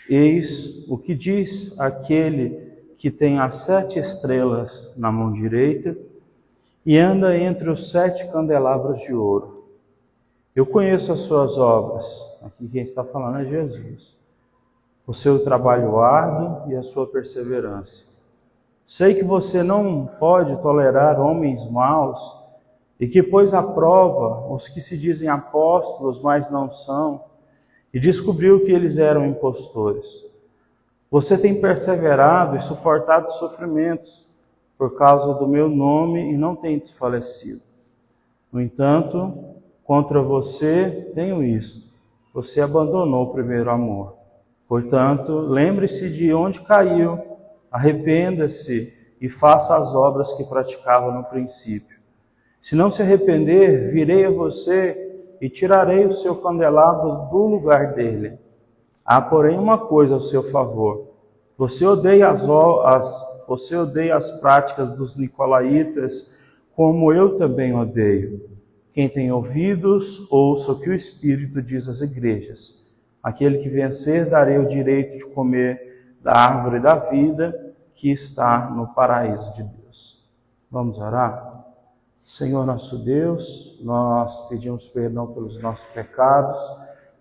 Eis o que diz aquele que tem as 7 estrelas na mão direita e anda entre os 7 candelabros de ouro. Eu conheço as suas obras. Aqui quem está falando é Jesus. O seu trabalho árduo e a sua perseverança. Sei que você não pode tolerar homens maus e que pôs à prova os que se dizem apóstolos, mas não são, e descobriu que eles eram impostores. Você tem perseverado e suportado sofrimentos por causa do meu nome e não tem desfalecido. No entanto, contra você tenho isto: você abandonou o primeiro amor. Portanto, lembre-se de onde caiu, arrependa-se e faça as obras que praticava no princípio. Se não se arrepender, virei a você e tirarei o seu candelabro do lugar dele. Há, porém, uma coisa ao seu favor. Você odeia as práticas dos nicolaítas, como eu também odeio. Quem tem ouvidos, ouça o que o Espírito diz às igrejas. Aquele que vencer, darei o direito de comer da árvore da vida que está no paraíso de Deus. Vamos orar? Senhor nosso Deus, nós pedimos perdão pelos nossos pecados,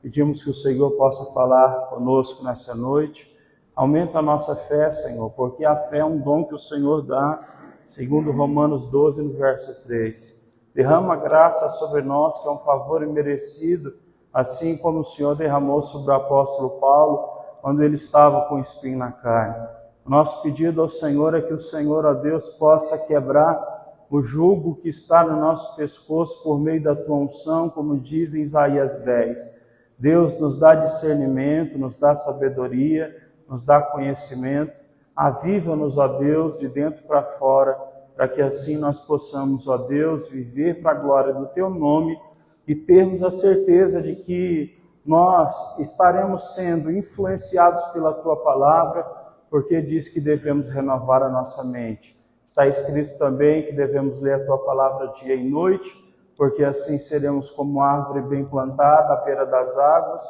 pedimos que o Senhor possa falar conosco nessa noite. Aumenta a nossa fé, Senhor, porque a fé é um dom que o Senhor dá, segundo Romanos 12, no verso 3. Derrama graça sobre nós, que é um favor imerecido, assim como o Senhor derramou sobre o apóstolo Paulo, quando ele estava com espinho na carne. O nosso pedido ao Senhor é que o Senhor, ó Deus, possa quebrar o jugo que está no nosso pescoço por meio da tua unção, como diz em Isaías 10. Deus nos dá discernimento, nos dá sabedoria, nos dá conhecimento. Aviva-nos, ó Deus, de dentro para fora, para que assim nós possamos, ó Deus, viver para a glória do teu nome e termos a certeza de que nós estaremos sendo influenciados pela tua palavra, porque diz que devemos renovar a nossa mente. Está escrito também que devemos ler a tua palavra dia e noite, porque assim seremos como árvore bem plantada à beira das águas,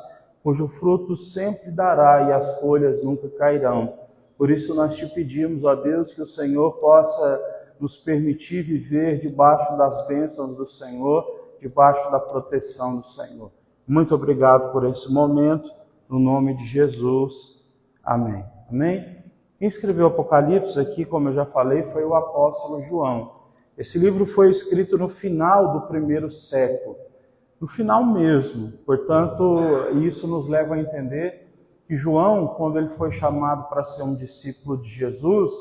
cujo fruto sempre dará e as folhas nunca cairão. Por isso nós te pedimos, ó Deus, que o Senhor possa nos permitir viver debaixo das bênçãos do Senhor, debaixo da proteção do Senhor. Muito obrigado por esse momento, no nome de Jesus. Amém. Amém? Quem escreveu o Apocalipse aqui, como eu já falei, foi o apóstolo João. Esse livro foi escrito no final do primeiro século, no final mesmo. Portanto, isso nos leva a entender que João, quando ele foi chamado para ser um discípulo de Jesus,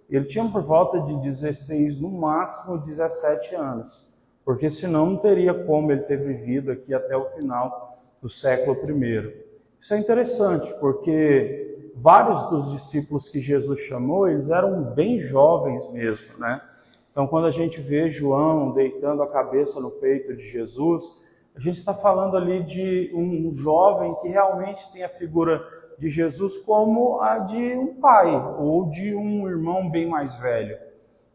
ele tinha por volta de 16, no máximo 17 anos. Porque senão não teria como ele ter vivido aqui até o final do século I. Isso é interessante, porque vários dos discípulos que Jesus chamou, eles eram bem jovens mesmo, né? Então, quando a gente vê João deitando a cabeça no peito de Jesus, a gente está falando ali de um jovem que realmente tem a figura de Jesus como a de um pai ou de um irmão bem mais velho,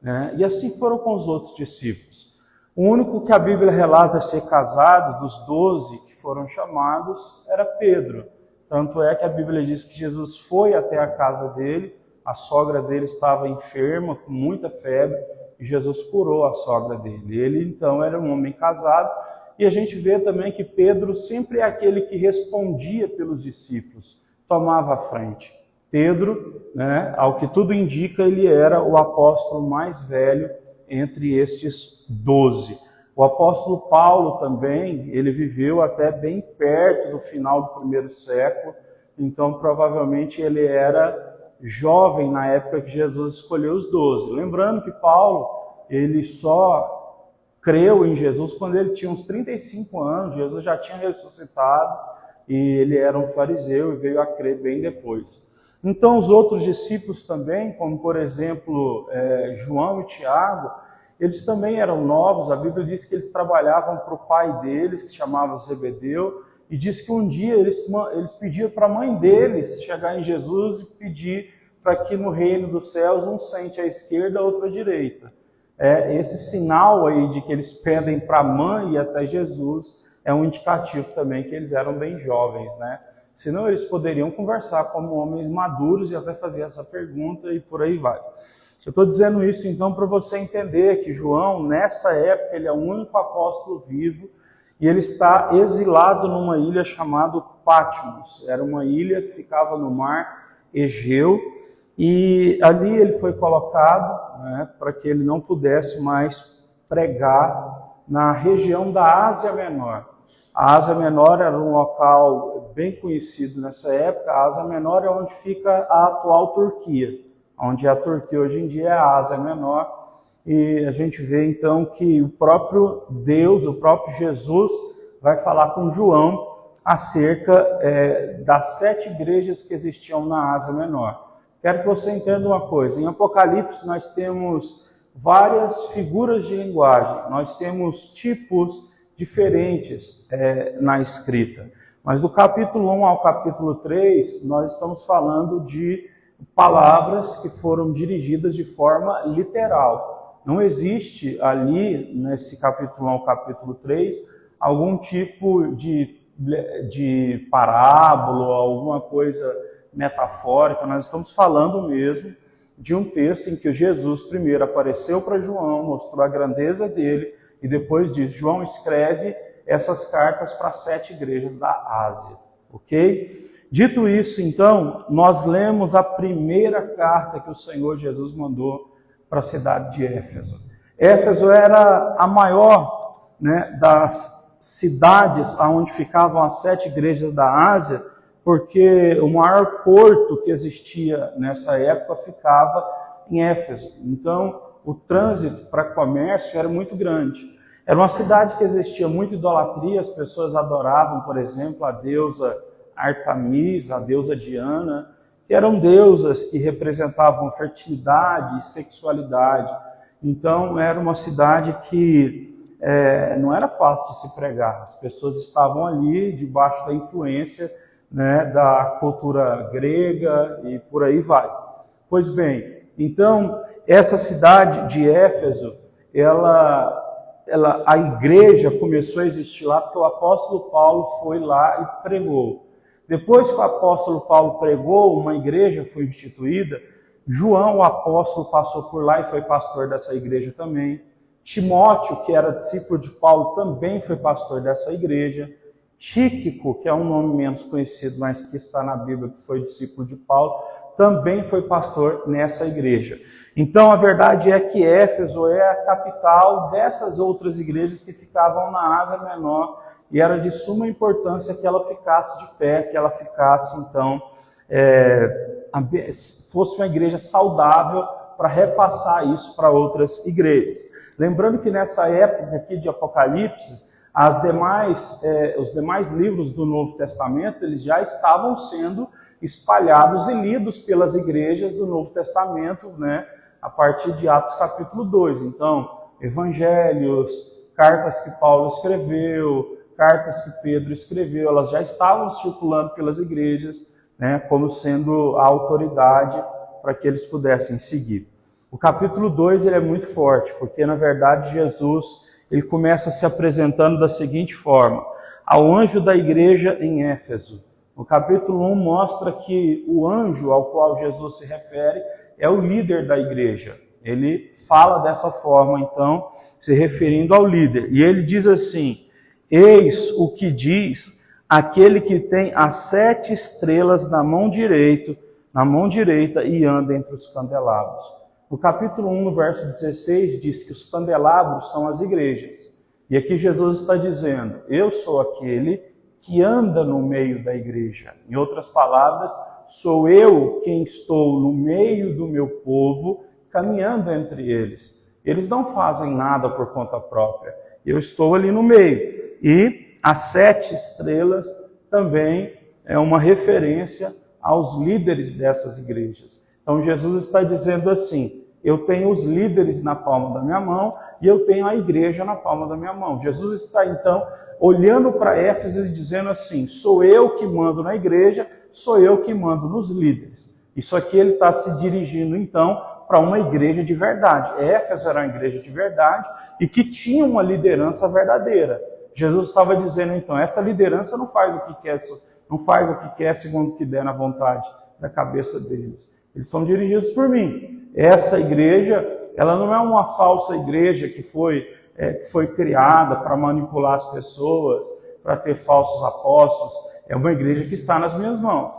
né? E assim foram com os outros discípulos. O único que a Bíblia relata ser casado, dos 12 que foram chamados, era Pedro. Tanto é que a Bíblia diz que Jesus foi até a casa dele, a sogra dele estava enferma, com muita febre, e Jesus curou a sogra dele. Ele, então, era um homem casado, e a gente vê também que Pedro sempre é aquele que respondia pelos discípulos, tomava a frente. Pedro, né, ao que tudo indica, ele era o apóstolo mais velho entre estes 12. O apóstolo Paulo também, ele viveu até bem perto do final do primeiro século, então provavelmente ele era jovem na época que Jesus escolheu os 12. Lembrando que Paulo, ele só creu em Jesus quando ele tinha uns 35 anos, Jesus já tinha ressuscitado e ele era um fariseu e veio a crer bem depois. Então os outros discípulos também, como por exemplo João e Tiago, eles também eram novos. A Bíblia diz que eles trabalhavam para o pai deles, que se chamava Zebedeu, e diz que um dia eles pediram para a mãe deles chegar em Jesus e pedir para que no reino dos céus um sente à esquerda, outro à direita. Esse sinal aí de que eles pedem para a mãe e até Jesus é um indicativo também que eles eram bem jovens, né? Senão eles poderiam conversar como homens maduros e até fazer essa pergunta e por aí vai. Eu estou dizendo isso então para você entender que João, nessa época, ele é o único apóstolo vivo e ele está exilado numa ilha chamada Patmos. Era uma ilha que ficava no mar Egeu e ali ele foi colocado, né, para que ele não pudesse mais pregar na região da Ásia Menor. A Ásia Menor era um local bem conhecido nessa época. A Ásia Menor é onde fica a atual Turquia, onde a Turquia hoje em dia é a Ásia Menor. E a gente vê então que o próprio Deus, o próprio Jesus, vai falar com João acerca das 7 igrejas que existiam na Ásia Menor. Quero que você entenda uma coisa: em Apocalipse nós temos várias figuras de linguagem, nós temos tipos diferentes na escrita. Mas do capítulo 1 ao capítulo 3, nós estamos falando de palavras que foram dirigidas de forma literal. Não existe ali, nesse capítulo 1 ao capítulo 3, algum tipo de parábola, alguma coisa metafórica. Nós estamos falando mesmo de um texto em que Jesus primeiro apareceu para João, mostrou a grandeza dele, e depois disso, João escreve essas cartas para 7 igrejas da Ásia, ok? Dito isso, então, nós lemos a primeira carta que o Senhor Jesus mandou para a cidade de Éfeso. Éfeso era a maior, né, das cidades onde ficavam as 7 igrejas da Ásia, porque o maior porto que existia nessa época ficava em Éfeso. Então, o trânsito para comércio era muito grande. Era uma cidade que existia muita idolatria, as pessoas adoravam, por exemplo, a deusa Artemis, a deusa Diana, que eram deusas que representavam fertilidade e sexualidade. Então, era uma cidade que não era fácil de se pregar. As pessoas estavam ali debaixo da influência, né, da cultura grega e por aí vai. Pois bem, então, essa cidade de Éfeso, a igreja começou a existir lá porque o apóstolo Paulo foi lá e pregou. Depois que o apóstolo Paulo pregou, uma igreja foi instituída. João, o apóstolo, passou por lá e foi pastor dessa igreja também. Timóteo, que era discípulo de Paulo, também foi pastor dessa igreja. Tíquico, que é um nome menos conhecido, mas que está na Bíblia, que foi discípulo de Paulo, também foi pastor nessa igreja. Então, a verdade é que Éfeso é a capital dessas outras igrejas que ficavam na Ásia Menor, e era de suma importância que ela ficasse de pé, que ela ficasse, então, fosse uma igreja saudável para repassar isso para outras igrejas. Lembrando que nessa época aqui de Apocalipse, os demais livros do Novo Testamento, eles já estavam sendo espalhados e lidos pelas igrejas do Novo Testamento, né, a partir de Atos capítulo 2. Então, evangelhos, cartas que Paulo escreveu, cartas que Pedro escreveu, elas já estavam circulando pelas igrejas, né, como sendo a autoridade para que eles pudessem seguir. O capítulo 2 ele é muito forte, porque na verdade Jesus ele começa se apresentando da seguinte forma: ao anjo da igreja em Éfeso. No capítulo 1 mostra que o anjo ao qual Jesus se refere é o líder da igreja. Ele fala dessa forma, então, se referindo ao líder. E ele diz assim: eis o que diz aquele que tem as 7 estrelas na mão direita e anda entre os candelabros. No capítulo 1, no verso 16, diz que os candelabros são as igrejas. E aqui Jesus está dizendo: eu sou aquele que anda no meio da igreja. Em outras palavras, sou eu quem estou no meio do meu povo, caminhando entre eles. Eles não fazem nada por conta própria. Eu estou ali no meio. E as 7 estrelas também é uma referência aos líderes dessas igrejas. Então Jesus está dizendo assim: eu tenho os líderes na palma da minha mão e eu tenho a igreja na palma da minha mão. Jesus está então olhando para Éfeso e dizendo assim: sou eu que mando na igreja, sou eu que mando nos líderes. Isso aqui ele está se dirigindo então para uma igreja de verdade. Éfeso era uma igreja de verdade e que tinha uma liderança verdadeira. Jesus estava dizendo então: essa liderança não faz o que quer não faz o que quer segundo o que der na vontade da cabeça deles. Eles são dirigidos por mim. Essa igreja, ela não é uma falsa igreja que foi criada para manipular as pessoas, para ter falsos apóstolos. É uma igreja que está nas minhas mãos.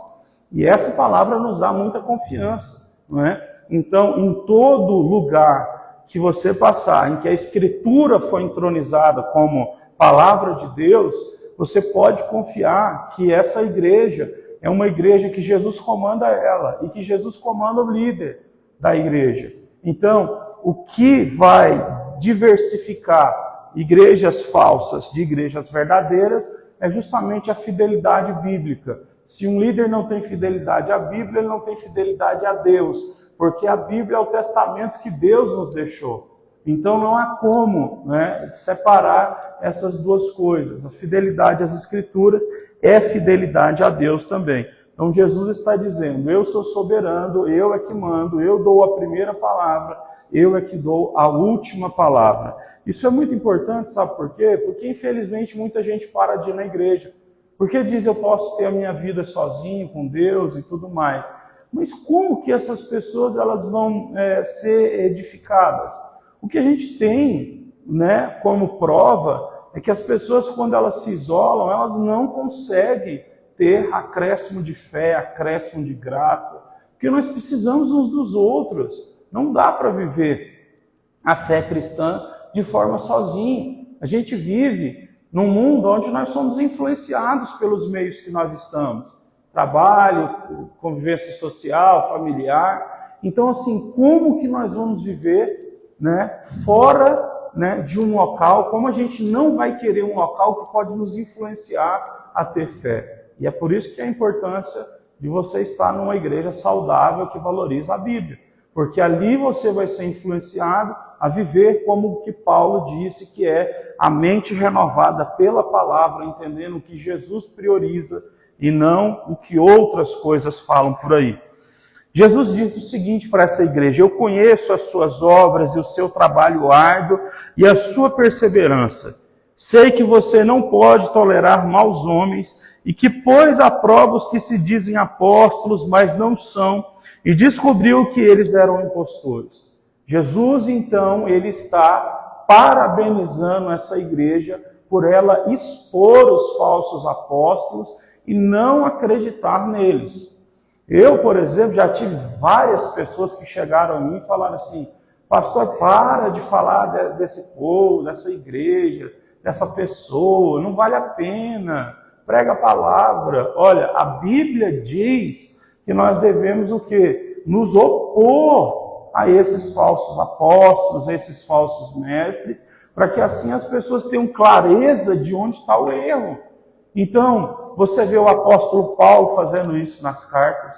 E essa palavra nos dá muita confiança, não é? Então, em todo lugar que você passar, em que a Escritura foi entronizada como palavra de Deus, você pode confiar que essa igreja é uma igreja que Jesus comanda ela e que Jesus comanda o líder da igreja. Então, o que vai diversificar igrejas falsas de igrejas verdadeiras é justamente a fidelidade bíblica. Se um líder não tem fidelidade à Bíblia, ele não tem fidelidade a Deus, porque a Bíblia é o testamento que Deus nos deixou. Então não há como, né, separar essas duas coisas. A fidelidade às Escrituras é fidelidade a Deus também. Então Jesus está dizendo, eu sou soberano, eu é que mando, eu dou a primeira palavra, eu é que dou a última palavra. Isso é muito importante, sabe por quê? Porque infelizmente muita gente para de ir na igreja. Porque diz, eu posso ter a minha vida sozinho, com Deus e tudo mais. Mas como que essas pessoas elas vão ser edificadas? O que a gente tem, né, como prova é que as pessoas, quando elas se isolam, elas não conseguem ter acréscimo de fé, acréscimo de graça, porque nós precisamos uns dos outros. Não dá para viver a fé cristã de forma sozinho. A gente vive num mundo onde nós somos influenciados pelos meios que nós estamos. Trabalho, convivência social, familiar. Então, assim, como que nós vamos viver, né, fora, né, de um local, como a gente não vai querer um local que pode nos influenciar a ter fé? E é por isso que a importância de você estar numa igreja saudável que valoriza a Bíblia. Porque ali você vai ser influenciado a viver como o que Paulo disse, que é a mente renovada pela palavra, entendendo o que Jesus prioriza e não o que outras coisas falam por aí. Jesus diz o seguinte para essa igreja, eu conheço as suas obras e o seu trabalho árduo e a sua perseverança. Sei que você não pode tolerar maus homens e que pôs à prova os que se dizem apóstolos, mas não são, e descobriu que eles eram impostores. Jesus, então, ele está parabenizando essa igreja por ela expor os falsos apóstolos e não acreditar neles. Eu, por exemplo, já tive várias pessoas que chegaram a mim e falaram assim, pastor, para de falar desse povo, dessa igreja, dessa pessoa, não vale a pena, prega a palavra. Olha, a Bíblia diz que nós devemos o quê? Nos opor a esses falsos apóstolos, a esses falsos mestres, para que assim as pessoas tenham clareza de onde está o erro. Então, você vê o apóstolo Paulo fazendo isso nas cartas.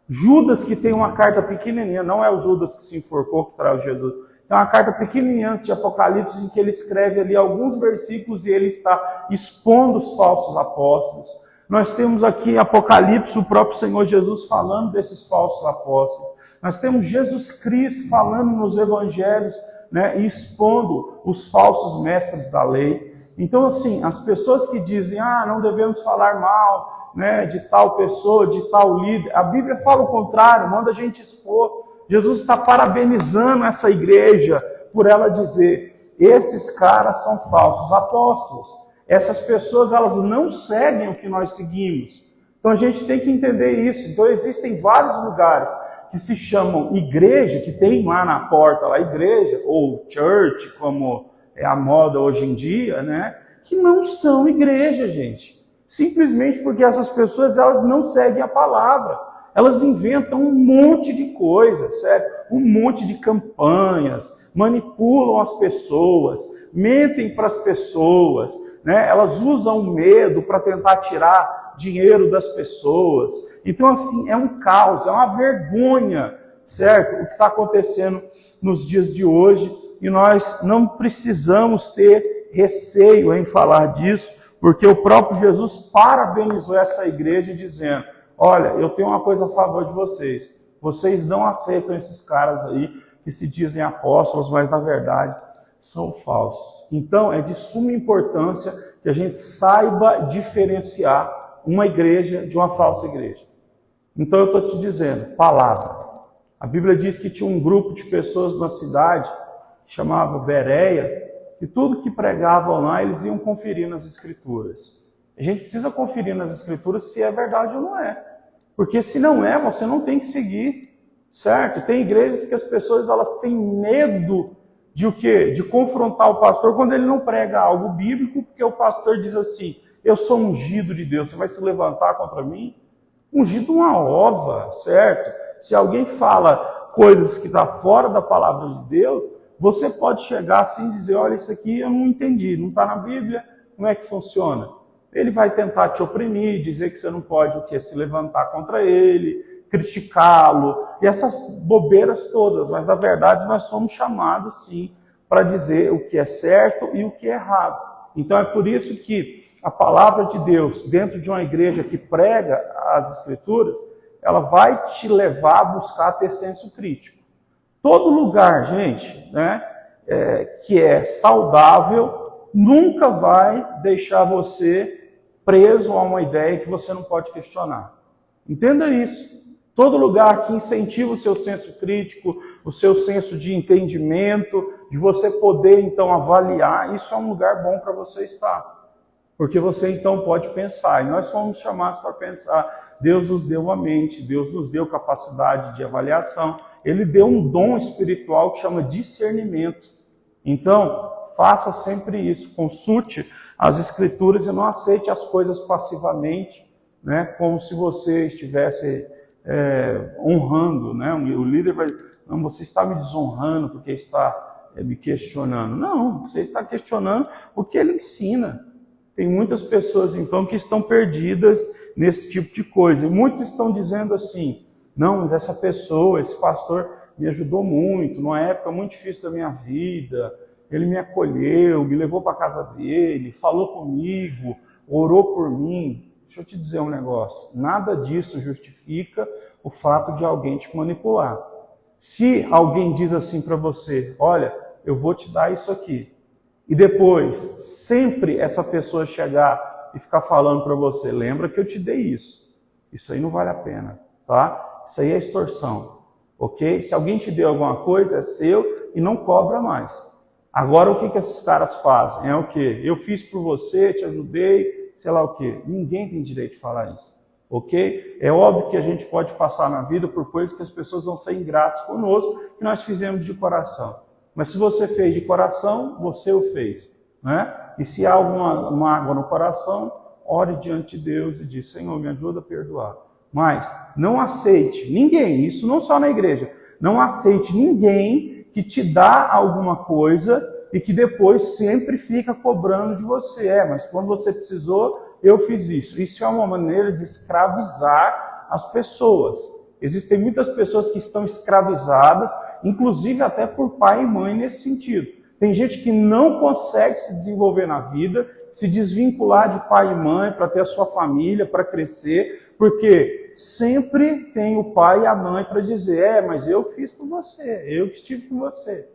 Judas, que tem uma carta pequenininha, não é o Judas que se enforcou, que traiu Jesus. Tem uma carta pequenininha de Apocalipse, em que ele escreve ali alguns versículos e ele está expondo os falsos apóstolos. Nós temos aqui em Apocalipse o próprio Senhor Jesus falando desses falsos apóstolos. Nós temos Jesus Cristo falando nos evangelhos, né, e expondo os falsos mestres da lei. Então, assim, as pessoas que dizem, não devemos falar mal, né, de tal pessoa, de tal líder, a Bíblia fala o contrário, manda a gente expor. Jesus está parabenizando essa igreja por ela dizer, esses caras são falsos apóstolos. Essas pessoas, elas não seguem o que nós seguimos. Então a gente tem que entender isso. Então existem vários lugares que se chamam igreja, que tem lá na porta, lá igreja, ou church, como é a moda hoje em dia, né? Que não são igreja, gente. Simplesmente porque essas pessoas, elas não seguem a palavra. Elas inventam um monte de coisas, certo? Um monte de campanhas, manipulam as pessoas, mentem para as pessoas, né? Elas usam o medo para tentar tirar dinheiro das pessoas. Então, assim, é um caos, é uma vergonha, certo? O que está acontecendo nos dias de hoje, e nós não precisamos ter receio em falar disso, porque o próprio Jesus parabenizou essa igreja dizendo, olha, eu tenho uma coisa a favor de vocês. Vocês não aceitam esses caras aí que se dizem apóstolos, mas na verdade são falsos. Então é de suma importância que a gente saiba diferenciar uma igreja de uma falsa igreja. Então eu estou te dizendo, palavra. A Bíblia diz que tinha um grupo de pessoas na cidade, que chamava Bereia, e tudo que pregavam lá, eles iam conferir nas Escrituras. A gente precisa conferir nas Escrituras se é verdade ou não é. Porque se não é, você não tem que seguir, certo? Tem igrejas que as pessoas elas têm medo de o quê? De confrontar o pastor quando ele não prega algo bíblico, porque o pastor diz assim, eu sou ungido de Deus, você vai se levantar contra mim? Ungido uma ova, certo? Se alguém fala coisas que estão fora da palavra de Deus, você pode chegar assim e dizer, olha, isso aqui eu não entendi, não está na Bíblia, como é que funciona? Ele vai tentar te oprimir, dizer que você não pode o quê? Se levantar contra ele, criticá-lo, e essas bobeiras todas, mas na verdade nós somos chamados sim para dizer o que é certo e o que é errado. Então é por isso que a palavra de Deus, dentro de uma igreja que prega as Escrituras, ela vai te levar a buscar ter senso crítico. Todo lugar, gente, né, que é saudável, nunca vai deixar você preso a uma ideia que você não pode questionar. Entenda isso. Todo lugar que incentiva o seu senso crítico, o seu senso de entendimento, de você poder então avaliar, isso é um lugar bom para você estar. Porque você então pode pensar, e nós fomos chamados para pensar, Deus nos deu uma mente, Deus nos deu capacidade de avaliação, Ele deu um dom espiritual que chama discernimento. Então, faça sempre isso, consulte as Escrituras e não aceite as coisas passivamente, né, como se você estivesse honrando, né? O líder vai, não, você está me desonrando porque está me questionando. Não, você está questionando o que ele ensina. Tem muitas pessoas, então, que estão perdidas nesse tipo de coisa. E muitos estão dizendo assim, não, mas essa pessoa, esse pastor me ajudou muito, numa época muito difícil da minha vida, ele me acolheu, me levou para a casa dele, falou comigo, orou por mim. Deixa eu te dizer um negócio, nada disso justifica o fato de alguém te manipular. Se alguém diz assim para você, olha, eu vou te dar isso aqui, e depois, sempre essa pessoa chegar e ficar falando para você, lembra que eu te dei isso. Isso aí não vale a pena, tá? Isso aí é extorsão, ok? Se alguém te deu alguma coisa, é seu e não cobra mais. Agora, o que esses caras fazem? É o quê? Eu fiz por você, te ajudei, sei lá o quê. Ninguém tem direito de falar isso, ok? É óbvio que a gente pode passar na vida por coisas que as pessoas vão ser ingratas conosco, que nós fizemos de coração. Mas se você fez de coração, você o fez, né? E se há alguma mágoa no coração, ore diante de Deus e diz, Senhor, me ajuda a perdoar. Mas não aceite ninguém, isso não só na igreja, não aceite ninguém que te dá alguma coisa e que depois sempre fica cobrando de você. Mas quando você precisou, eu fiz isso. Isso é uma maneira de escravizar as pessoas. Existem muitas pessoas que estão escravizadas, inclusive até por pai e mãe nesse sentido. Tem gente que não consegue se desenvolver na vida, se desvincular de pai e mãe para ter a sua família, para crescer, porque sempre tem o pai e a mãe para dizer, mas eu fiz por você, eu que estive com você.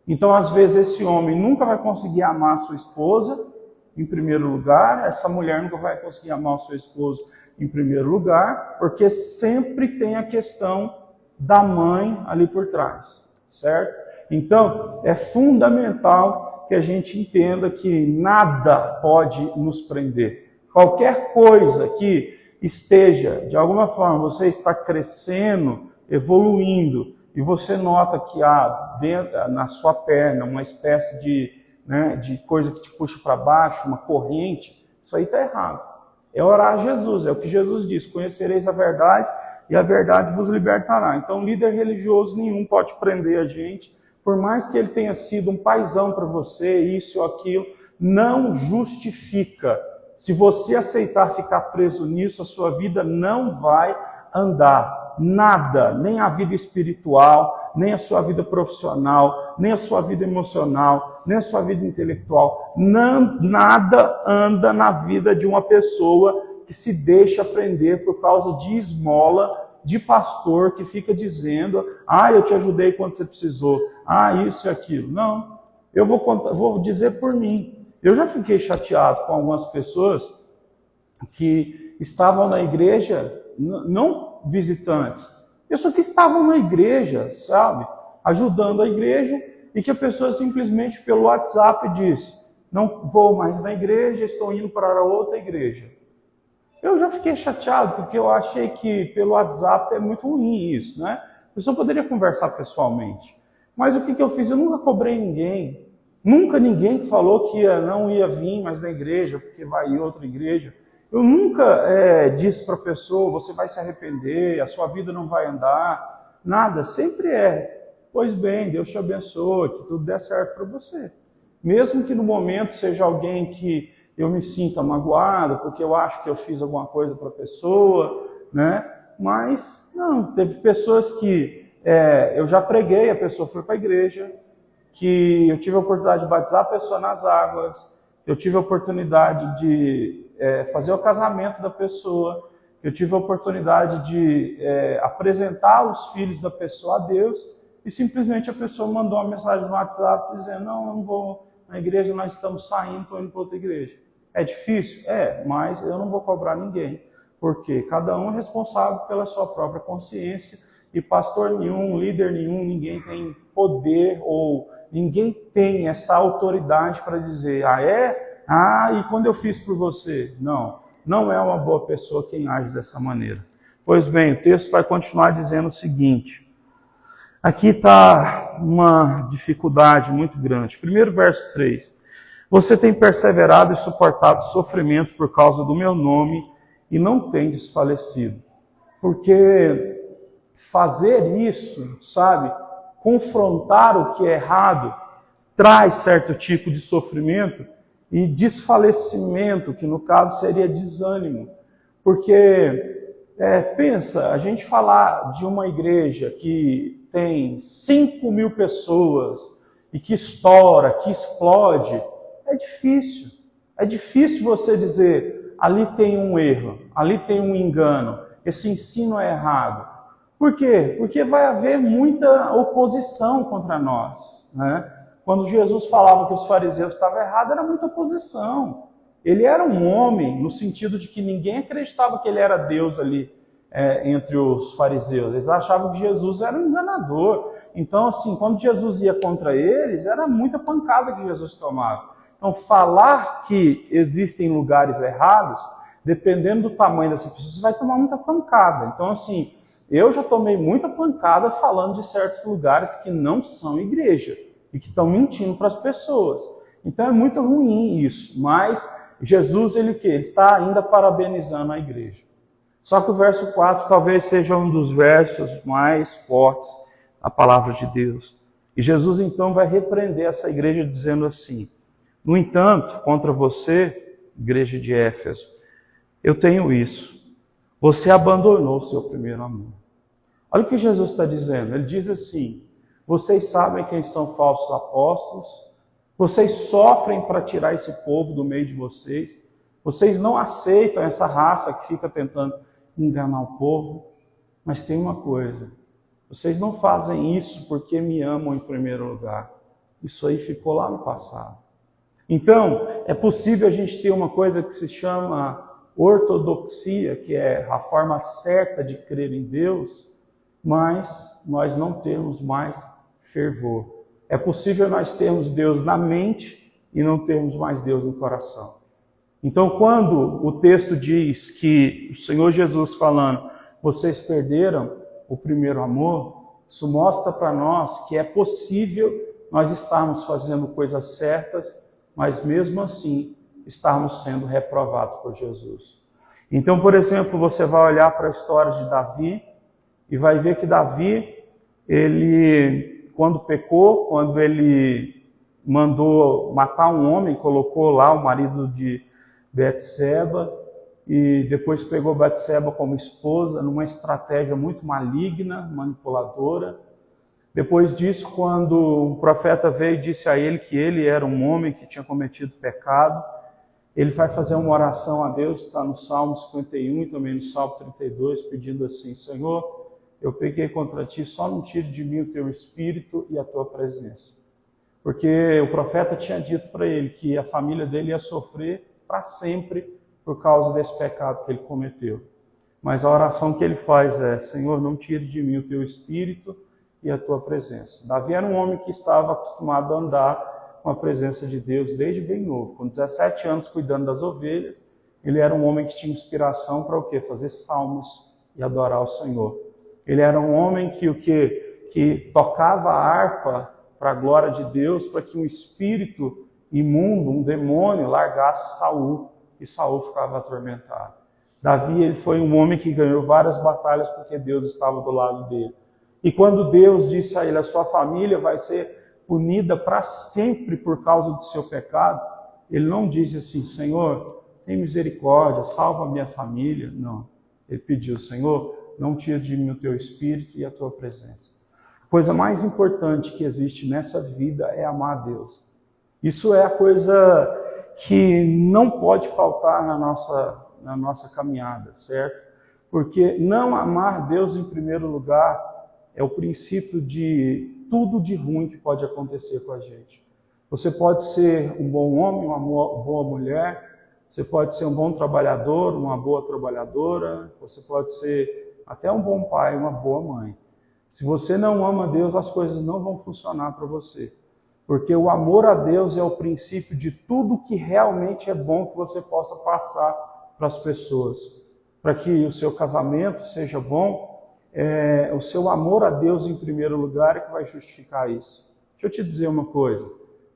Então, às vezes, esse homem nunca vai conseguir amar a sua esposa, em primeiro lugar, essa mulher nunca vai conseguir amar o seu esposo, em primeiro lugar, porque sempre tem a questão da mãe ali por trás, certo? Então, é fundamental que a gente entenda que nada pode nos prender. Qualquer coisa que esteja, de alguma forma, você está crescendo, evoluindo, e você nota que há dentro, na sua perna uma espécie de coisa que te puxa para baixo, uma corrente, isso aí está errado. É orar a Jesus, é o que Jesus disse, conhecereis a verdade e a verdade vos libertará. Então, líder religioso nenhum pode prender a gente, por mais que ele tenha sido um paizão para você, isso ou aquilo, não justifica. Se você aceitar ficar preso nisso, a sua vida não vai andar. Nada, nem a vida espiritual, nem a sua vida profissional, nem a sua vida emocional, nem a sua vida intelectual, nada anda na vida de uma pessoa que se deixa prender por causa de esmola de pastor que fica dizendo, eu te ajudei quando você precisou, isso e aquilo. Não, vou dizer por mim. Eu já fiquei chateado com algumas pessoas que estavam na igreja, não visitantes, pessoas que estavam na igreja, sabe? Ajudando a igreja, e que a pessoa simplesmente pelo WhatsApp disse: não vou mais na igreja, estou indo para outra igreja. Eu já fiquei chateado, porque eu achei que pelo WhatsApp é muito ruim isso, né? A pessoa poderia conversar pessoalmente. Mas o que eu fiz? Eu nunca cobrei ninguém. Nunca ninguém falou que não ia vir mais na igreja, porque vai em outra igreja. Eu nunca disse para a pessoa: você vai se arrepender, a sua vida não vai andar. Nada, sempre pois bem, Deus te abençoe, que tudo dê certo para você. Mesmo que no momento seja alguém que eu me sinta magoado, porque eu acho que eu fiz alguma coisa para a pessoa, né? Mas, não, teve pessoas que eu já preguei, a pessoa foi para a igreja, que eu tive a oportunidade de batizar a pessoa nas águas, eu tive a oportunidade de fazer o casamento da pessoa, eu tive a oportunidade de apresentar os filhos da pessoa a Deus, e simplesmente a pessoa mandou uma mensagem no WhatsApp dizendo: não, eu não vou na igreja, nós estamos saindo, estou indo para outra igreja. É difícil? Mas eu não vou cobrar ninguém, porque cada um é responsável pela sua própria consciência, e pastor nenhum, líder nenhum, ninguém tem poder ou ninguém tem essa autoridade para dizer: e quando eu fiz por você? Não é uma boa pessoa quem age dessa maneira. Pois bem, o texto vai continuar dizendo o seguinte. Aqui está uma dificuldade muito grande. Primeiro verso 3. Você tem perseverado e suportado sofrimento por causa do meu nome e não tem desfalecido. Porque fazer isso, sabe, confrontar o que é errado, traz certo tipo de sofrimento e desfalecimento, que no caso seria desânimo. Porque, pensa, a gente falar de uma igreja que tem 5.000 pessoas e que estoura, que explode, é difícil. É difícil você dizer: ali tem um erro, ali tem um engano, esse ensino é errado. Por quê? Porque vai haver muita oposição contra nós, né? Quando Jesus falava que os fariseus estavam errados, era muita oposição. Ele era um homem, no sentido de que ninguém acreditava que ele era Deus ali entre os fariseus. Eles achavam que Jesus era um enganador. Então, assim, quando Jesus ia contra eles, era muita pancada que Jesus tomava. Então, falar que existem lugares errados, dependendo do tamanho dessa pessoa, você vai tomar muita pancada. Então, assim, eu já tomei muita pancada falando de certos lugares que não são igreja e que estão mentindo para as pessoas. Então, é muito ruim isso. Mas Jesus, ele está ainda parabenizando a igreja. Só que o verso 4 talvez seja um dos versos mais fortes da palavra de Deus. E Jesus então vai repreender essa igreja dizendo assim: no entanto, contra você, igreja de Éfeso, eu tenho isso. Você abandonou o seu primeiro amor. Olha o que Jesus está dizendo. Ele diz assim: vocês sabem quem são falsos apóstolos, vocês sofrem para tirar esse povo do meio de vocês, vocês não aceitam essa raça que fica tentando enganar o povo, mas tem uma coisa: vocês não fazem isso porque me amam em primeiro lugar. Isso aí ficou lá no passado. Então, é possível a gente ter uma coisa que se chama ortodoxia, que é a forma certa de crer em Deus, mas nós não temos mais fervor. É possível nós termos Deus na mente e não termos mais Deus no coração. Então, quando o texto diz que o Senhor Jesus falando: vocês perderam o primeiro amor, isso mostra para nós que é possível nós estarmos fazendo coisas certas, mas mesmo assim estarmos sendo reprovados por Jesus. Então, por exemplo, você vai olhar para a história de Davi e vai ver que Davi, ele, quando pecou, quando ele mandou matar um homem, colocou lá o marido de Betseba, e depois pegou Betseba como esposa, numa estratégia muito maligna, manipuladora. Depois disso, quando o profeta veio e disse a ele que ele era um homem que tinha cometido pecado, ele vai fazer uma oração a Deus, está no Salmo 51 e também no Salmo 32, pedindo assim: Senhor, eu pequei contra ti, só não tire de mim o teu espírito e a tua presença. Porque o profeta tinha dito para ele que a família dele ia sofrer para sempre por causa desse pecado que ele cometeu. Mas a oração que ele faz é: Senhor, não tire de mim o teu espírito e a tua presença. Davi era um homem que estava acostumado a andar com a presença de Deus desde bem novo. Com 17 anos cuidando das ovelhas, ele era um homem que tinha inspiração para o quê? Fazer salmos e adorar o Senhor. Ele era um homem que tocava a harpa para a glória de Deus, para que um espírito imundo, um demônio, largasse Saul, e Saul ficava atormentado. Davi, ele foi um homem que ganhou várias batalhas porque Deus estava do lado dele. E quando Deus disse a ele: a sua família vai ser punida para sempre por causa do seu pecado, ele não disse assim: Senhor, tem misericórdia, salva a minha família. Não. Ele pediu: Senhor, não tire de mim o teu espírito e a tua presença. A coisa mais importante que existe nessa vida é amar a Deus. Isso é a coisa que não pode faltar na nossa caminhada, certo? Porque não amar Deus em primeiro lugar é o princípio de tudo de ruim que pode acontecer com a gente. Você pode ser um bom homem, uma boa mulher, você pode ser um bom trabalhador, uma boa trabalhadora, você pode ser até um bom pai, uma boa mãe. Se você não ama Deus, as coisas não vão funcionar para você. Porque o amor a Deus é o princípio de tudo que realmente é bom que você possa passar para as pessoas. Para que o seu casamento seja bom, o seu amor a Deus em primeiro lugar é que vai justificar isso. Deixa eu te dizer uma coisa: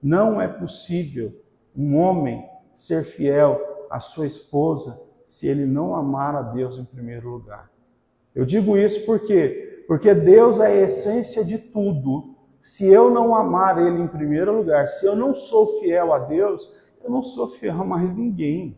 não é possível um homem ser fiel à sua esposa se ele não amar a Deus em primeiro lugar. Eu digo isso porque Deus é a essência de tudo. Se eu não amar Ele em primeiro lugar, se eu não sou fiel a Deus, eu não sou fiel a mais ninguém.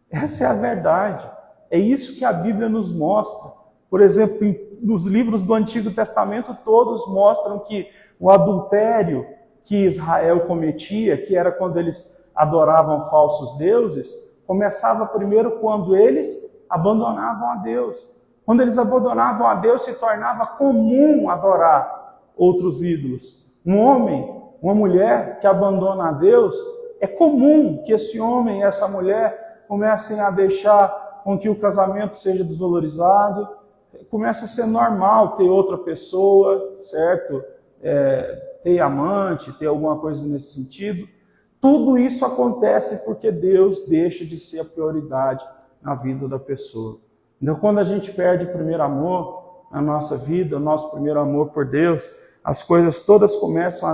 Essa é a verdade. É isso que a Bíblia nos mostra. Por exemplo, nos livros do Antigo Testamento, todos mostram que o adultério que Israel cometia, que era quando eles adoravam falsos deuses, começava primeiro quando eles abandonavam a Deus. Quando eles abandonavam a Deus, se tornava comum adorar outros ídolos. Um homem, uma mulher que abandona a Deus, é comum que esse homem e essa mulher comecem a deixar com que o casamento seja desvalorizado, começa a ser normal ter outra pessoa, certo? Ter amante, ter alguma coisa nesse sentido. Tudo isso acontece porque Deus deixa de ser a prioridade na vida da pessoa. Então, quando a gente perde o primeiro amor na nossa vida, o nosso primeiro amor por Deus, as coisas todas começam a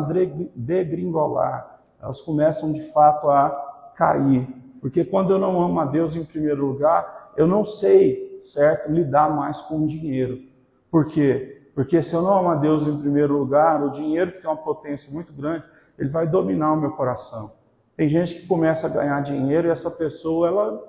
degringolar, elas começam de fato a cair. Porque quando eu não amo a Deus em primeiro lugar, eu não sei, certo, lidar mais com o dinheiro. Por quê? Porque se eu não amo a Deus em primeiro lugar, o dinheiro, que tem uma potência muito grande, ele vai dominar o meu coração. Tem gente que começa a ganhar dinheiro e essa pessoa, ela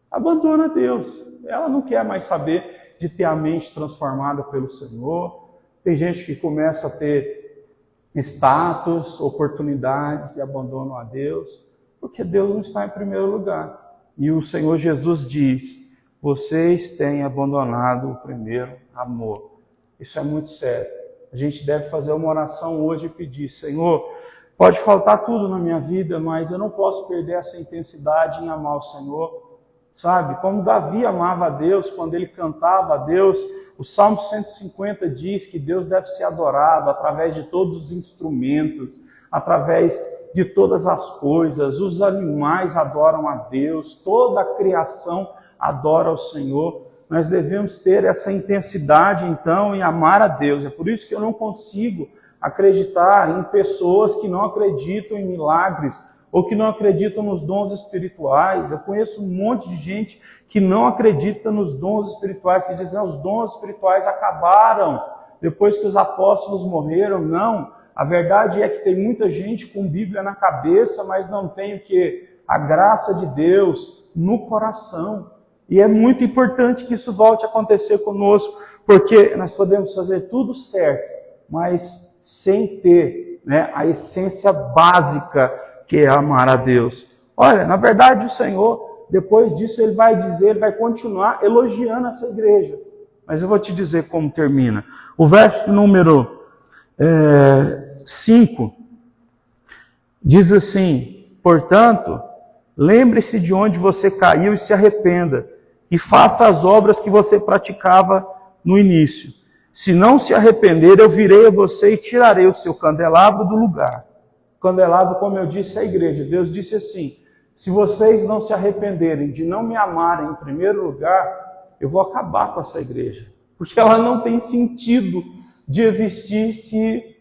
abandona Deus. Ela não quer mais saber de ter a mente transformada pelo Senhor. Tem gente que começa a ter status, oportunidades e abandonam a Deus, porque Deus não está em primeiro lugar. E o Senhor Jesus diz: vocês têm abandonado o primeiro amor. Isso é muito sério. A gente deve fazer uma oração hoje e pedir: Senhor, pode faltar tudo na minha vida, mas eu não posso perder essa intensidade em amar o Senhor. Sabe, como Davi amava a Deus, quando ele cantava a Deus, o Salmo 150 diz que Deus deve ser adorado através de todos os instrumentos, através de todas as coisas. Os animais adoram a Deus, toda a criação adora ao Senhor. Nós devemos ter essa intensidade, então, em amar a Deus. É por isso que eu não consigo acreditar em pessoas que não acreditam em milagres, ou que não acreditam nos dons espirituais. Eu conheço um monte de gente que não acredita nos dons espirituais, que dizem: os dons espirituais acabaram depois que os apóstolos morreram. Não, a verdade é que tem muita gente com Bíblia na cabeça, mas não tem o quê? A graça de Deus no coração. E é muito importante que isso volte a acontecer conosco, porque nós podemos fazer tudo certo, mas sem ter, a essência básica, que é amar a Deus. Olha, na verdade o Senhor, depois disso, ele vai continuar elogiando essa igreja. Mas eu vou te dizer como termina. O verso número 5 diz assim: portanto, Lembre-se de onde você caiu e se arrependa, e faça as obras que você praticava no início. Se não se arrepender, eu virei a você e tirarei o seu candelabro do lugar. O candelabro, como eu disse, é a igreja. Deus disse assim: se vocês não se arrependerem de não me amarem em primeiro lugar, eu vou acabar com essa igreja. Porque ela não tem sentido de existir se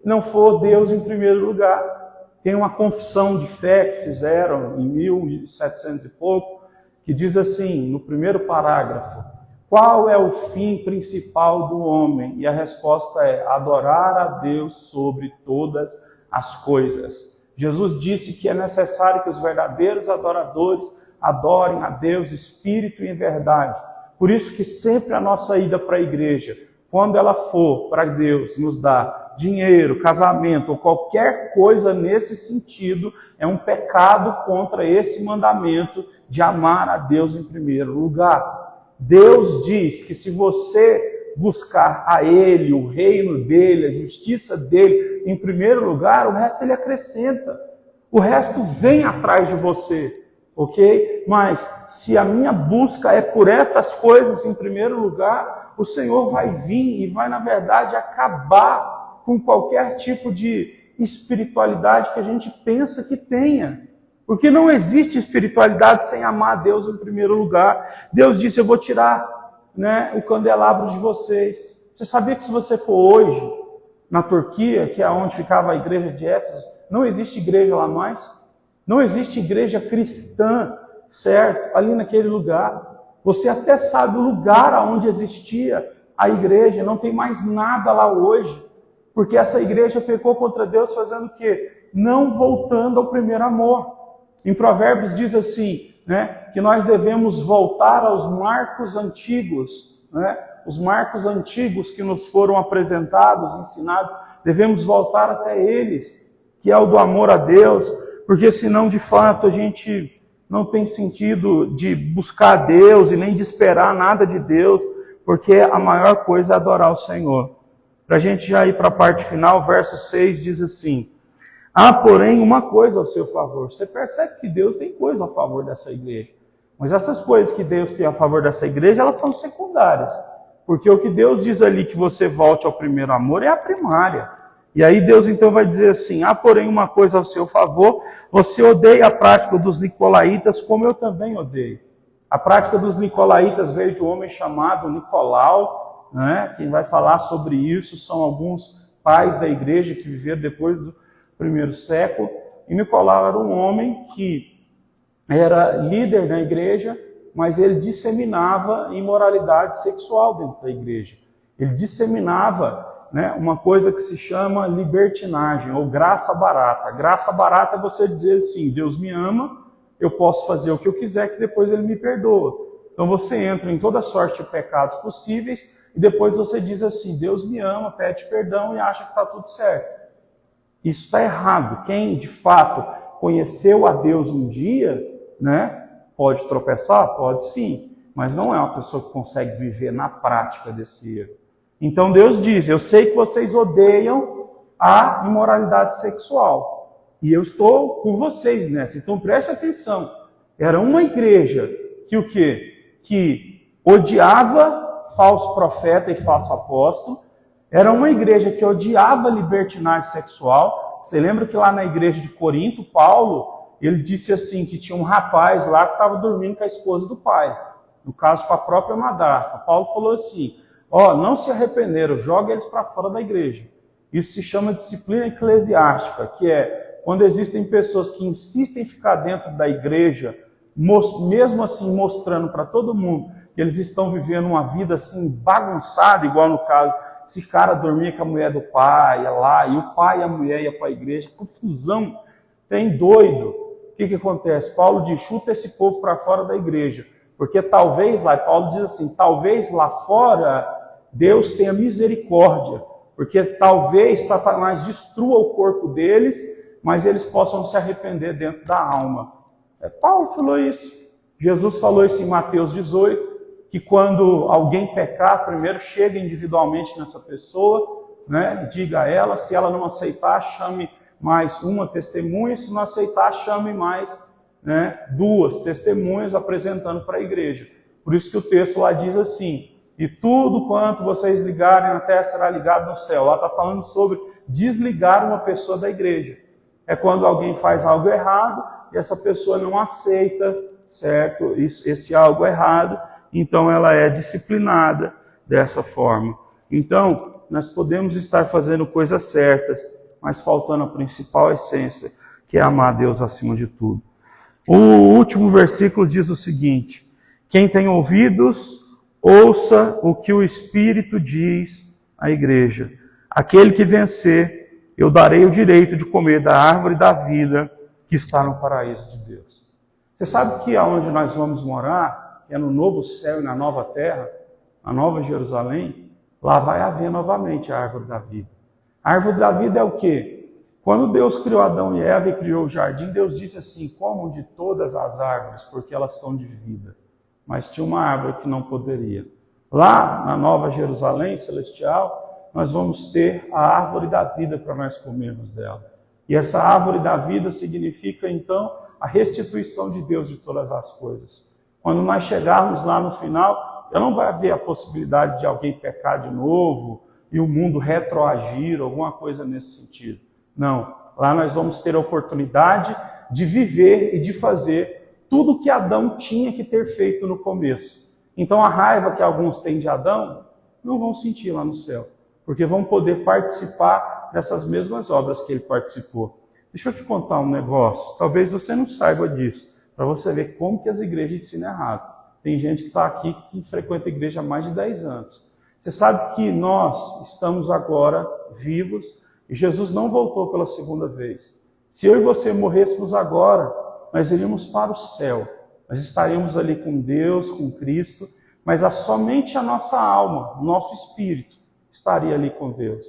não for Deus em primeiro lugar. Tem uma confissão de fé que fizeram em 1700 e pouco, que diz assim, no primeiro parágrafo: qual é o fim principal do homem? E a resposta é adorar a Deus sobre todas as coisas. Jesus disse que é necessário que os verdadeiros adoradores adorem a Deus, espírito e em verdade. Por isso que sempre a nossa ida para a igreja, quando ela for para Deus nos dar dinheiro, casamento ou qualquer coisa nesse sentido, é um pecado contra esse mandamento de amar a Deus em primeiro lugar. Deus diz que se você buscar a Ele, o reino dEle, a justiça dEle em primeiro lugar, o resto Ele acrescenta. O resto vem atrás de você, ok? Mas se a minha busca é por essas coisas em primeiro lugar, o Senhor vai vir e vai, na verdade, acabar com qualquer tipo de espiritualidade que a gente pensa que tenha. Porque não existe espiritualidade sem amar a Deus em primeiro lugar. Deus disse: eu vou tirar, o candelabro de vocês. Você sabia que se você for hoje na Turquia, que é onde ficava a igreja de Éfeso, não existe igreja lá mais? Não existe igreja cristã, certo? Ali naquele lugar. Você até sabe o lugar onde existia a igreja, não tem mais nada lá hoje. Porque essa igreja pecou contra Deus fazendo o quê? Não voltando ao primeiro amor. Em Provérbios diz assim, que nós devemos voltar aos marcos antigos, os marcos antigos que nos foram apresentados, ensinados, devemos voltar até eles, que é o do amor a Deus, porque senão, de fato, a gente não tem sentido de buscar Deus e nem de esperar nada de Deus, porque a maior coisa é adorar o Senhor. Para a gente já ir para a parte final, verso 6 diz assim: há, porém, uma coisa ao seu favor. Você percebe que Deus tem coisa a favor dessa igreja. Mas essas coisas que Deus tem a favor dessa igreja, elas são secundárias. Porque o que Deus diz ali que você volte ao primeiro amor é a primária. E aí Deus então vai dizer assim: há, porém, uma coisa ao seu favor. Você odeia a prática dos nicolaítas, como eu também odeio. A prática dos nicolaítas veio de um homem chamado Nicolau. Quem vai falar sobre isso são alguns pais da igreja que viveram depois do primeiro século. E Nicolau era um homem que era líder na igreja, mas ele disseminava imoralidade sexual dentro da igreja. Ele disseminava uma coisa que se chama libertinagem, ou graça barata. Graça barata é você dizer assim: Deus me ama, eu posso fazer o que eu quiser, que depois Ele me perdoa. Então você entra em toda sorte de pecados possíveis, e depois você diz assim: Deus me ama, pede perdão e acha que está tudo certo. Isso está errado. Quem de fato conheceu a Deus um dia, pode tropeçar? Pode sim, mas não é uma pessoa que consegue viver na prática desse erro. Então Deus diz: eu sei que vocês odeiam a imoralidade sexual, e eu estou com vocês nessa. Então preste atenção. Era uma igreja que o quê? Que odiava falso profeta e falso apóstolo. Era uma igreja que odiava libertinagem sexual. Você lembra que lá na igreja de Corinto, Paulo, ele disse assim, que tinha um rapaz lá que estava dormindo com a esposa do pai. No caso, com a própria madrasta. Paulo falou assim: não se arrependeram, joga eles para fora da igreja. Isso se chama disciplina eclesiástica, que é quando existem pessoas que insistem em ficar dentro da igreja, mesmo assim mostrando para todo mundo que eles estão vivendo uma vida assim bagunçada, igual no caso, esse cara dormia com a mulher do pai, ia lá, e o pai e a mulher iam para a igreja, confusão, tem doido. O que acontece? Paulo diz: chuta esse povo para fora da igreja, porque talvez lá, Paulo diz assim, talvez lá fora Deus tenha misericórdia, porque talvez Satanás destrua o corpo deles, mas eles possam se arrepender dentro da alma. Paulo falou isso. Jesus falou isso em Mateus 18, que quando alguém pecar, primeiro chega individualmente nessa pessoa, diga a ela, se ela não aceitar, chame mais uma testemunha, se não aceitar, chame mais né, duas testemunhas apresentando para a igreja. Por isso que o texto lá diz assim: e tudo quanto vocês ligarem na terra será ligado no céu. Lá está falando sobre desligar uma pessoa da igreja. É quando alguém faz algo errado e essa pessoa não aceita, certo? Esse algo errado, então ela é disciplinada dessa forma. Então, nós podemos estar fazendo coisas certas, mas faltando a principal essência, que é amar a Deus acima de tudo. O último versículo diz o seguinte: quem tem ouvidos, ouça o que o Espírito diz à igreja. Aquele que vencer, eu darei o direito de comer da árvore da vida que está no paraíso de Deus. Você sabe que aonde nós vamos morar, que é no novo céu e na nova terra, a nova Jerusalém, lá vai haver novamente a árvore da vida. A árvore da vida é o quê? Quando Deus criou Adão e Eva e criou o jardim, Deus disse assim: comam de todas as árvores, porque elas são de vida. Mas tinha uma árvore que não poderia. Lá, na Nova Jerusalém Celestial, nós vamos ter a árvore da vida para nós comermos dela. E essa árvore da vida significa, então, a restituição de Deus de todas as coisas. Quando nós chegarmos lá no final, já não vai haver a possibilidade de alguém pecar de novo e o mundo retroagir, alguma coisa nesse sentido. Não, lá nós vamos ter a oportunidade de viver e de fazer tudo que Adão tinha que ter feito no começo. Então a raiva que alguns têm de Adão, não vão sentir lá no céu, porque vão poder participar dessas mesmas obras que ele participou. Deixa eu te contar um negócio, talvez você não saiba disso, para você ver como que as igrejas ensinam errado. Tem gente que está aqui que frequenta a igreja há mais de 10 anos. Você sabe que nós estamos agora vivos, e Jesus não voltou pela segunda vez. Se eu e você morrêssemos agora, nós iríamos para o céu. Nós estaríamos ali com Deus, com Cristo, mas somente a nossa alma, o nosso espírito, estaria ali com Deus.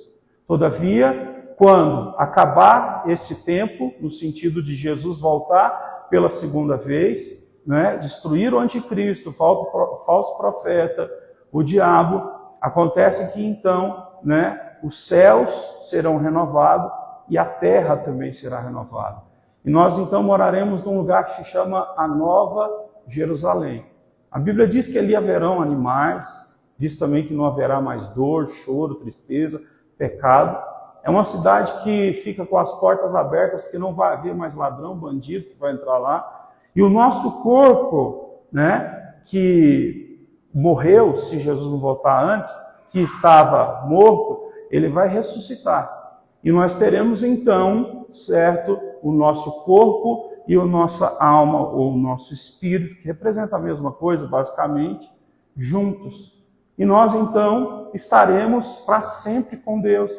Todavia, quando acabar este tempo, no sentido de Jesus voltar pela segunda vez, né, destruir o anticristo, o falso profeta, o diabo, acontece que então, né, os céus serão renovados e a terra também será renovada. E nós então moraremos num lugar que se chama a Nova Jerusalém. A Bíblia diz que ali haverão animais, diz também que não haverá mais dor, choro, tristeza, pecado. É uma cidade que fica com as portas abertas, porque não vai haver mais ladrão, bandido que vai entrar lá. E o nosso corpo, né, que morreu, se Jesus não voltar antes, que estava morto, ele vai ressuscitar. E nós teremos então, certo, o nosso corpo e a nossa alma, ou o nosso espírito, que representa a mesma coisa, basicamente, juntos. E nós então estaremos para sempre com Deus.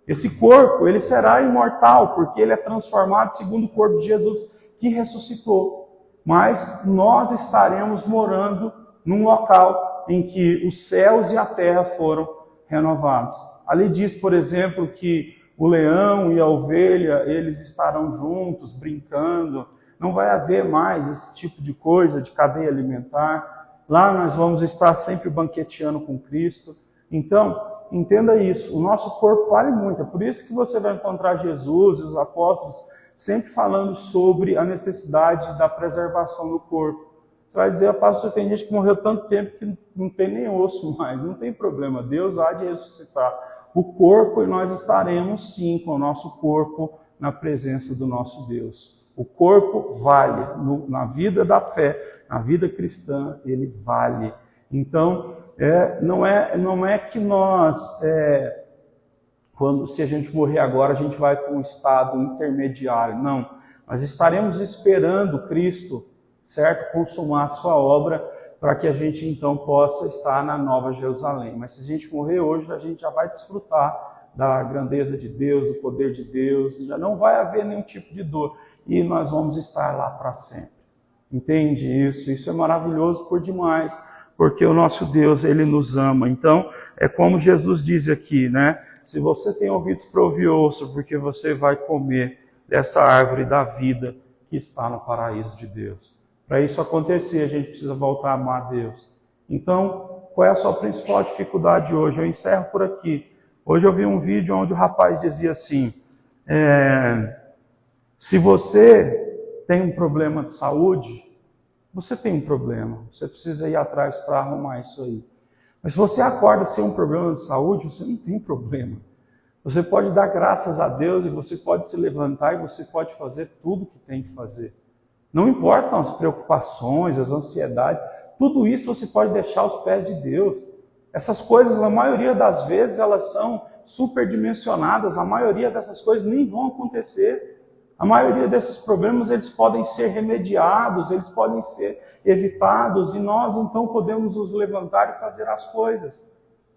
Esse corpo, ele será imortal, porque ele é transformado segundo o corpo de Jesus, que ressuscitou. Mas nós estaremos morando num local em que os céus e a terra foram renovados. Ali diz, por exemplo, que o leão e a ovelha, eles estarão juntos, brincando. Não vai haver mais esse tipo de coisa, de cadeia alimentar. Lá nós vamos estar sempre banqueteando com Cristo. Então, entenda isso, o nosso corpo vale muito. É por isso que você vai encontrar Jesus e os apóstolos sempre falando sobre a necessidade da preservação do corpo. Você vai dizer: pastor, tem gente que morreu tanto tempo que não tem nem osso mais. Não tem problema, Deus há de ressuscitar o corpo e nós estaremos sim com o nosso corpo na presença do nosso Deus. O corpo vale, na vida da fé, na vida cristã, ele vale. Então, não é que nós, se a gente morrer agora, a gente vai para um estado intermediário. Não, nós estaremos esperando Cristo, certo, consumar a sua obra, para que a gente então possa estar na Nova Jerusalém. Mas se a gente morrer hoje, a gente já vai desfrutar da grandeza de Deus, do poder de Deus, já não vai haver nenhum tipo de dor, e nós vamos estar lá para sempre. Entende isso? Isso é maravilhoso por demais, porque o nosso Deus, ele nos ama. Então, é como Jesus diz aqui, né? Se você tem ouvidos para ouvir, ouça, porque você vai comer dessa árvore da vida que está no paraíso de Deus. Para isso acontecer, a gente precisa voltar a amar a Deus. Então, qual é a sua principal dificuldade hoje? Eu encerro por aqui. Hoje eu vi um vídeo onde o rapaz dizia assim: se você tem um problema de saúde, você tem um problema. Você precisa ir atrás para arrumar isso aí. Mas se você acorda sem um problema de saúde, você não tem problema. Você pode dar graças a Deus e você pode se levantar e você pode fazer tudo que tem que fazer. Não importam as preocupações, as ansiedades, tudo isso você pode deixar aos pés de Deus. Essas coisas, na maioria das vezes, elas são superdimensionadas, a maioria dessas coisas nem vão acontecer. A maioria desses problemas, eles podem ser remediados, eles podem ser evitados, e nós então podemos nos levantar e fazer as coisas.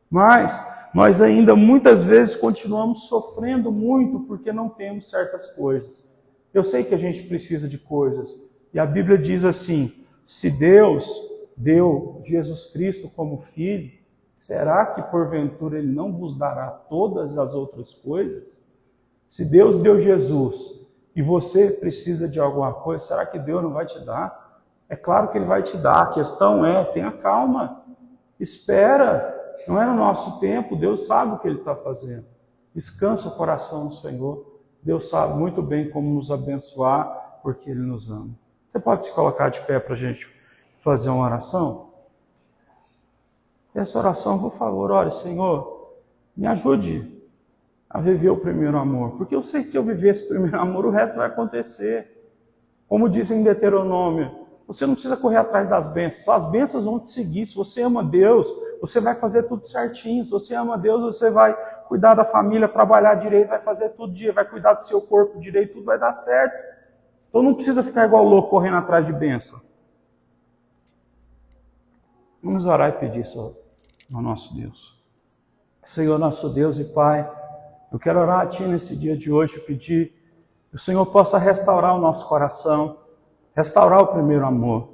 Mas nós ainda muitas vezes continuamos sofrendo muito porque não temos certas coisas. Eu sei que a gente precisa de coisas, e a Bíblia diz assim: se Deus deu Jesus Cristo como Filho, será que porventura Ele não vos dará todas as outras coisas? Se Deus deu Jesus e você precisa de alguma coisa, será que Deus não vai te dar? É claro que Ele vai te dar. A questão é, tenha calma, espera, não é no nosso tempo, Deus sabe o que Ele está fazendo. Descansa o coração no Senhor. Deus sabe muito bem como nos abençoar, porque Ele nos ama. Você pode se colocar de pé para a gente fazer uma oração? Essa oração, por favor, ore: Senhor, me ajude a viver o primeiro amor. Porque eu sei que se eu viver esse primeiro amor, o resto vai acontecer. Como diz em Deuteronômio, você não precisa correr atrás das bênçãos, só as bênçãos vão te seguir. Se você ama Deus, você vai fazer tudo certinho. Se você ama Deus, você vai cuidar da família, trabalhar direito, vai fazer tudo direito, vai cuidar do seu corpo direito, tudo vai dar certo. Então não precisa ficar igual louco correndo atrás de bênção. Vamos orar e pedir isso ao nosso Deus. Senhor, nosso Deus e Pai, eu quero orar a Ti nesse dia de hoje e pedir que o Senhor possa restaurar o nosso coração, restaurar o primeiro amor.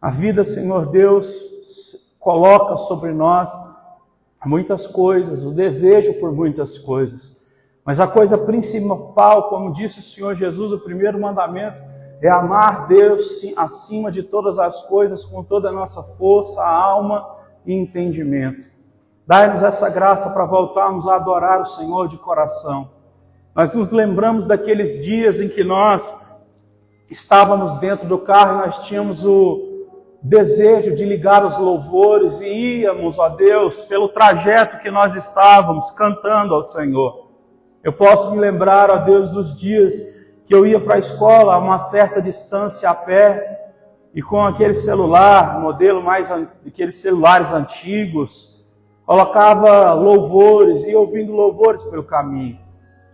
A vida, Senhor Deus, coloca sobre nós muitas coisas, o desejo por muitas coisas. Mas a coisa principal, como disse o Senhor Jesus, o primeiro mandamento, é amar Deus acima de todas as coisas, com toda a nossa força, alma e entendimento. Dai-nos essa graça para voltarmos a adorar o Senhor de coração. Nós nos lembramos daqueles dias em que nós estávamos dentro do carro e nós tínhamos o desejo de ligar os louvores e íamos, ó Deus, pelo trajeto que nós estávamos cantando ao Senhor. Eu posso me lembrar, ó Deus, dos dias que eu ia para a escola a uma certa distância a pé e com aquele celular, aqueles celulares antigos, colocava louvores e ouvindo louvores pelo caminho.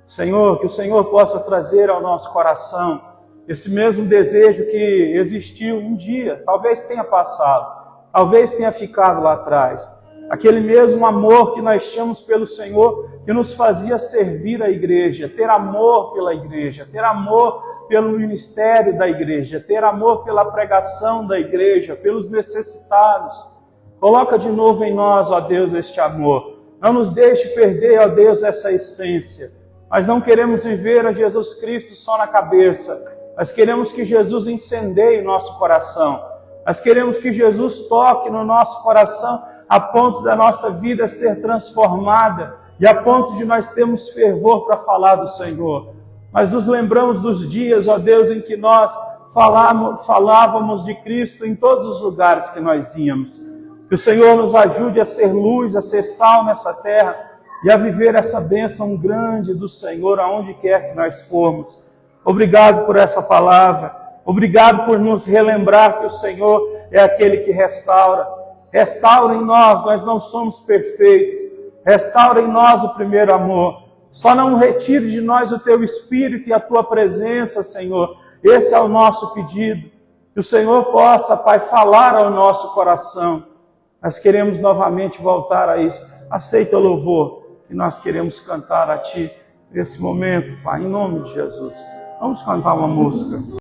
Senhor, que o Senhor possa trazer ao nosso coração esse mesmo desejo que existiu um dia, talvez tenha passado, talvez tenha ficado lá atrás. Aquele mesmo amor que nós tínhamos pelo Senhor, que nos fazia servir a igreja, ter amor pela igreja, ter amor pelo ministério da igreja, ter amor pela pregação da igreja, pelos necessitados. Coloca de novo em nós, ó Deus, este amor. Não nos deixe perder, ó Deus, essa essência. Nós não queremos viver a Jesus Cristo só na cabeça. Nós queremos que Jesus incendeie o nosso coração. Nós queremos que Jesus toque no nosso coração a ponto da nossa vida ser transformada e a ponto de nós termos fervor para falar do Senhor. Mas nos lembramos dos dias, ó Deus, em que nós falávamos de Cristo em todos os lugares que nós íamos. Que o Senhor nos ajude a ser luz, a ser sal nessa terra e a viver essa bênção grande do Senhor aonde quer que nós formos. Obrigado por essa palavra. Obrigado por nos relembrar que o Senhor é aquele que restaura. Restaura em nós não somos perfeitos. Restaura em nós o primeiro amor. Só não retire de nós o Teu Espírito e a Tua presença, Senhor. Esse é o nosso pedido. Que o Senhor possa, Pai, falar ao nosso coração. Nós queremos novamente voltar a isso. Aceita o louvor que nós queremos cantar a Ti nesse momento, Pai, em nome de Jesus. Vamos cantar uma música.